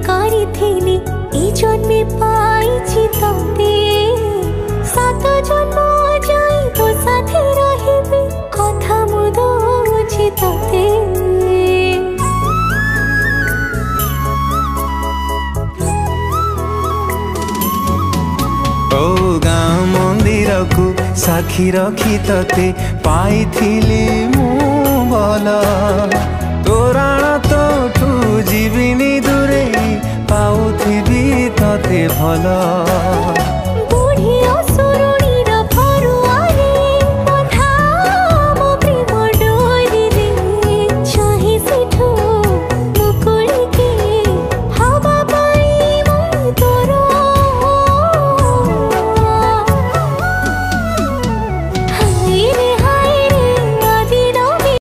କରିଥିଲି ଏ ଜନ୍ମେ ପାଇଛି ତତେ। ସାତ ଜନ୍ମ ଯାଇ ତୋ ସାଥେ ରହିବି କଥା ମୁଁ ଦଉଛି ତତେ। ओ गाँ मंदिर को साखी रखी तते पाइथिली मु भल। तोराण तोठू जीविनी दूरे पाउथिबी तते भल।